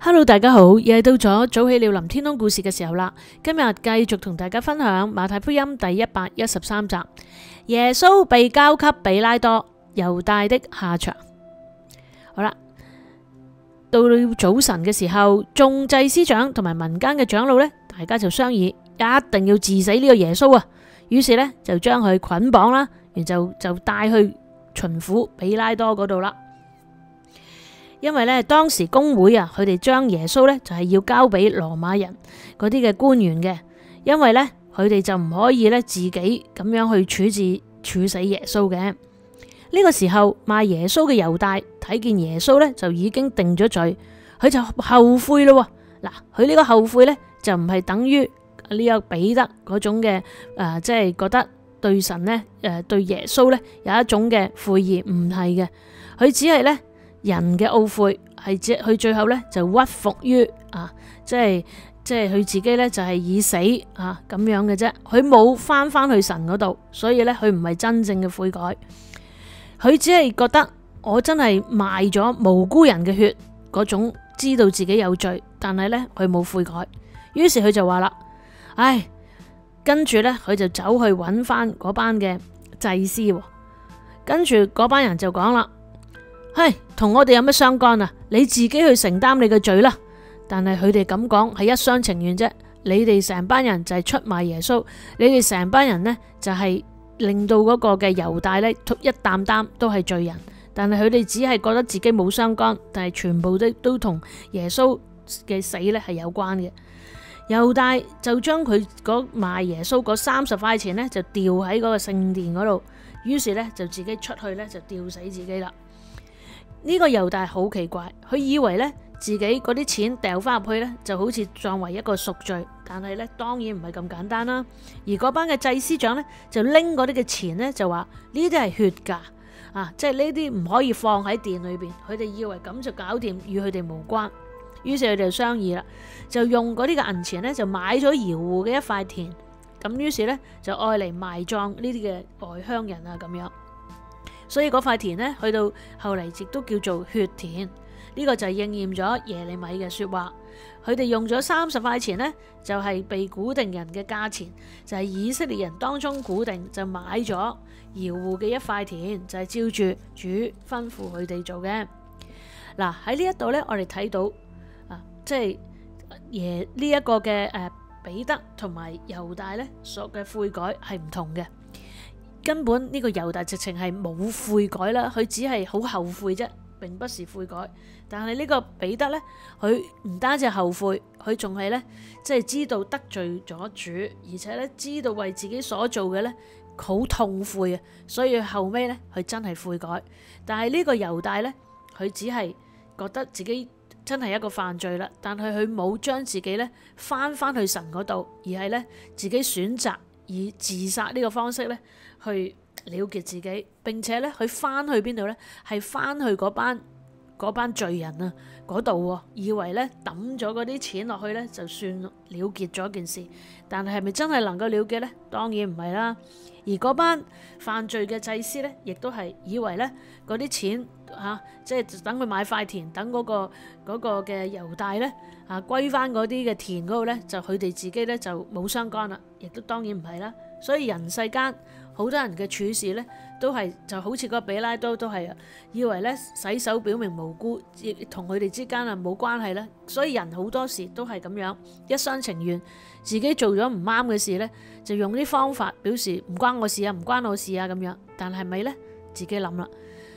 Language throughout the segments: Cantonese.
Hello， 大家好，又係到咗早起了林天空故事嘅時候啦。今日繼續同大家分享馬太福音第113集，耶穌被交給彼拉多，猶大的下場。好啦，到了早晨嘅時候，眾祭司長同埋民間嘅長老呢，大家就商議一定要治死呢個耶穌啊。於是呢，就將佢捆綁啦，然後就帶去巡撫彼拉多嗰度啦。因為咧當時公會啊，佢哋將耶穌咧就係要交俾羅馬人嗰啲嘅官員嘅，因為咧佢哋就唔可以咧自己咁樣去處死耶穌嘅。呢個時候賣耶穌嘅猶大睇見耶穌咧就已經定咗罪，佢就後悔咯。嗱，佢呢個後悔咧就唔係等於呢個彼得嗰種嘅即係覺得對神咧對耶穌咧有一種嘅悔意，唔係嘅，佢只係咧。人嘅懊悔係指佢最後咧就屈服於即係佢自己咧就係以死咁樣嘅啫，佢冇翻去神嗰度，所以咧佢唔係真正嘅悔改，佢只係覺得我真係賣咗無辜人嘅血嗰種，知道自己有罪，但係咧佢冇悔改，於是佢就話啦，跟住咧佢就走去揾翻嗰班嘅祭司，跟住嗰班人就講啦。同我哋有乜相干啊？你自己去承擔你嘅罪啦。但係佢哋咁講係一廂情願啫。你哋成班人就係出賣耶穌，你哋成班人呢，就係令到嗰個嘅猶大呢一擔擔都係罪人。但係佢哋只係覺得自己冇相干，但係全部都同耶穌嘅死呢係有關嘅。猶大就將佢賣耶穌嗰30塊錢呢，就掉喺嗰個聖殿嗰度，於是呢，就自己出去呢，就吊死自己啦。呢個猶大好奇怪，佢以為咧自己嗰啲錢掉翻入去咧就好似當為一個贖罪，但係咧當然唔係咁簡單啦。而嗰班嘅祭司長咧就拎嗰啲嘅錢咧就話呢啲係血價即係呢啲唔可以放喺殿裏邊。佢哋以為咁就搞掂，與佢哋無關。於是佢哋就商議啦，就用嗰啲嘅銀錢咧就買咗窯戶嘅一塊田，咁於是咧就愛嚟埋葬呢啲嘅外鄉人咁樣。所以嗰塊田呢，去到後嚟亦都叫做血田。呢個就係應驗咗耶利米嘅說話。佢哋用咗30塊錢呢，就係被估定人嘅價錢，就係以色列人當中估定，就買咗窯戶嘅一塊田，就係照住主吩咐佢哋做嘅。嗱，喺呢一度呢，我哋睇到即係呢一個嘅彼得同埋猶大呢所嘅悔改係唔同嘅。根本呢個猶大直情係冇悔改啦，佢只係好後悔啫，並不是悔改。但係呢個彼得呢，佢唔單止後悔，佢仲係呢，即係知道得罪咗主，而且呢，知道為自己所做嘅呢好痛悔啊，所以後尾呢，佢真係悔改。但係呢個猶大呢，佢只係覺得自己真係一個犯罪啦，但係佢冇將自己呢翻去神嗰度，而係呢，自己選擇以自殺呢個方式呢去了結自己，並且呢，佢翻去邊度呢？係翻去嗰班罪人啊嗰度，以為呢抌咗嗰啲錢落去呢，就算了結咗件事，但係咪真係能夠了結呢？當然唔係啦。而嗰班犯罪嘅祭司呢，亦都係以為呢嗰啲錢即係等佢買塊田，等嗰個嘅猶大呢歸翻嗰啲嘅田嗰度呢，就佢哋自己呢就冇相干啦，亦都當然唔係啦。所以人世間好多人嘅處事呢，都係就好似個彼拉多都係以為呢洗手表明無辜，亦同佢哋之間冇關係啦。所以人好多時都係咁樣一廂情願，自己做咗唔啱嘅事呢，就用啲方法表示唔關我事啊，唔關我事啊咁樣。但係咪呢？自己諗啦。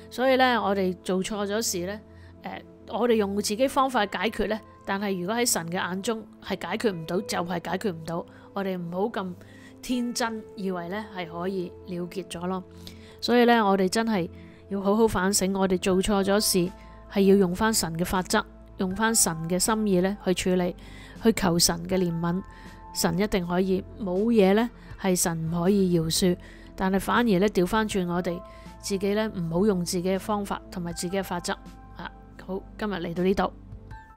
所以呢，我哋做錯咗事呢，我哋用自己方法解決呢，但係如果喺神嘅眼中係解決唔到，就係解決唔到。我哋唔好咁天真，以為呢係可以了結咗咯。所以呢，我哋真係要好好反省，我哋做錯咗事係要用翻神嘅法則，用翻神嘅心意呢去處理，去求神嘅憐憫。神一定可以，冇嘢呢係神唔可以饒恕，但係反而呢調翻轉我哋自己呢，唔好用自己嘅方法同埋自己嘅法則。好，今日嚟到呢度。